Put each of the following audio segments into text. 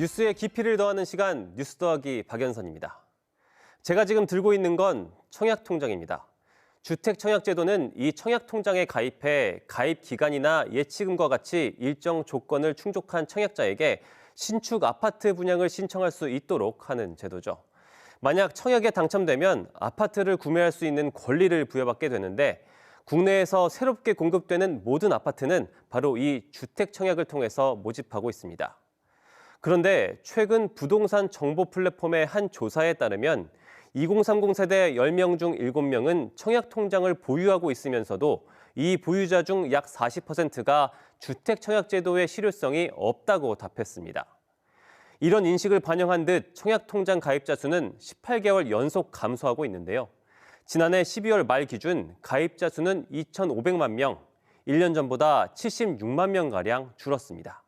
뉴스의 깊이를 더하는 시간 뉴스 더하기 박연선입니다. 제가 지금 들고 있는 건 청약통장입니다. 주택청약제도는 이 청약통장에 가입해 가입 기간이나 예치금과 같이 일정 조건을 충족한 청약자에게 신축 아파트 분양을 신청할 수 있도록 하는 제도죠. 만약 청약에 당첨되면 아파트를 구매할 수 있는 권리를 부여받게 되는데 국내에서 새롭게 공급되는 모든 아파트는 바로 이 주택청약을 통해서 모집하고 있습니다. 그런데 최근 부동산 정보 플랫폼의 한 조사에 따르면 2030 세대 10명 중 7명은 청약통장을 보유하고 있으면서도 이 보유자 중 약 40%가 주택청약제도의 실효성이 없다고 답했습니다. 이런 인식을 반영한 듯 청약통장 가입자 수는 18개월 연속 감소하고 있는데요. 지난해 12월 말 기준 가입자 수는 2,500만 명, 1년 전보다 76만 명가량 줄었습니다.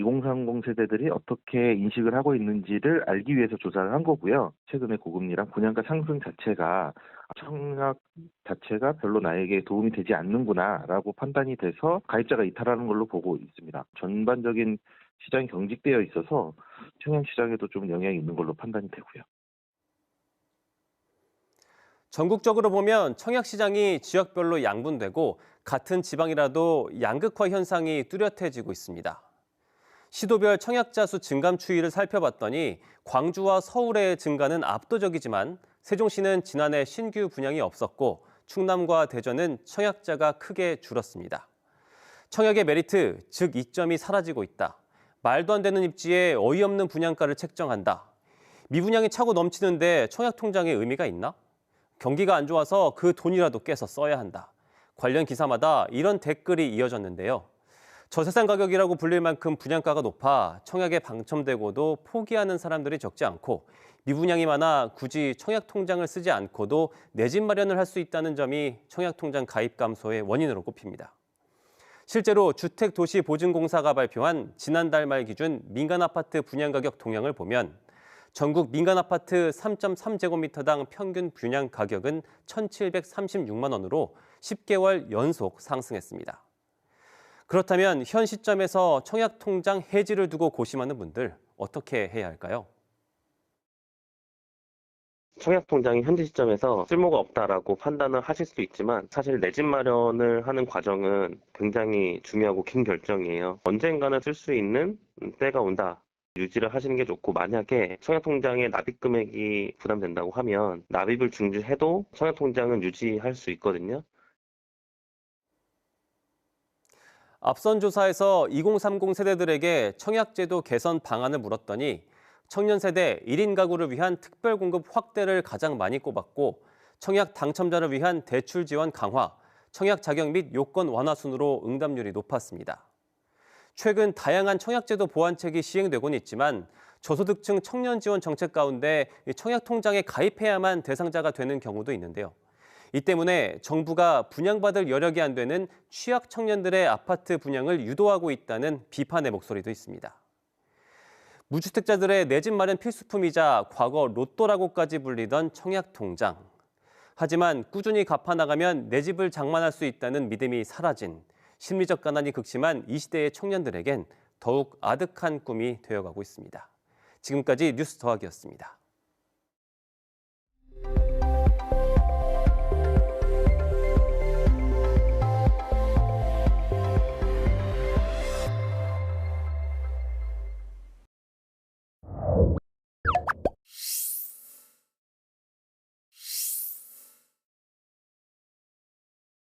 2030 세대들이 어떻게 인식을 하고 있는지를 알기 위해서 조사를 한 거고요. 최근에 고금리랑 분양가 상승 자체가 청약 자체가 별로 나에게 도움이 되지 않는구나라고 판단이 돼서 가입자가 이탈하는 걸로 보고 있습니다. 전반적인 시장이 경직되어 있어서 청약 시장에도 좀 영향이 있는 걸로 판단이 되고요. 전국적으로 보면 청약 시장이 지역별로 양분되고 같은 지방이라도 양극화 현상이 뚜렷해지고 있습니다. 시도별 청약자 수 증감 추이를 살펴봤더니 광주와 서울의 증가는 압도적이지만 세종시는 지난해 신규 분양이 없었고 충남과 대전은 청약자가 크게 줄었습니다. 청약의 메리트, 즉 이점이 사라지고 있다. 말도 안 되는 입지에 어이없는 분양가를 책정한다. 미분양이 차고 넘치는데 청약통장에 의미가 있나? 경기가 안 좋아서 그 돈이라도 깨서 써야 한다. 관련 기사마다 이런 댓글이 이어졌는데요. 저세상 가격이라고 불릴 만큼 분양가가 높아 청약에 당첨되고도 포기하는 사람들이 적지 않고 미분양이 많아 굳이 청약통장을 쓰지 않고도 내 집 마련을 할 수 있다는 점이 청약통장 가입 감소의 원인으로 꼽힙니다. 실제로 주택도시보증공사가 발표한 지난달 말 기준 민간아파트 분양가격 동향을 보면 전국 민간아파트 3.3제곱미터당 평균 분양 가격은 1,736만 원으로 10개월 연속 상승했습니다. 그렇다면 현 시점에서 청약통장 해지를 두고 고심하는 분들 어떻게 해야 할까요? 청약통장이 현재 시점에서 쓸모가 없다라고 판단을 하실 수 있지만 사실 내 집 마련을 하는 과정은 굉장히 중요하고 긴 결정이에요. 언젠가는 쓸 수 있는 때가 온다. 유지를 하시는 게 좋고 만약에 청약통장의 납입 금액이 부담된다고 하면 납입을 중지해도 청약통장은 유지할 수 있거든요. 앞선 조사에서 2030 세대들에게 청약제도 개선 방안을 물었더니 청년 세대 1인 가구를 위한 특별 공급 확대를 가장 많이 꼽았고 청약 당첨자를 위한 대출 지원 강화, 청약 자격 및 요건 완화 순으로 응답률이 높았습니다. 최근 다양한 청약제도 보완책이 시행되고는 있지만 저소득층 청년 지원 정책 가운데 청약통장에 가입해야만 대상자가 되는 경우도 있는데요. 이 때문에 정부가 분양받을 여력이 안 되는 취약 청년들의 아파트 분양을 유도하고 있다는 비판의 목소리도 있습니다. 무주택자들의 내 집 마련 필수품이자 과거 로또라고까지 불리던 청약통장. 하지만 꾸준히 갚아나가면 내 집을 장만할 수 있다는 믿음이 사라진 심리적 가난이 극심한 이 시대의 청년들에겐 더욱 아득한 꿈이 되어가고 있습니다. 지금까지 뉴스 더하기였습니다.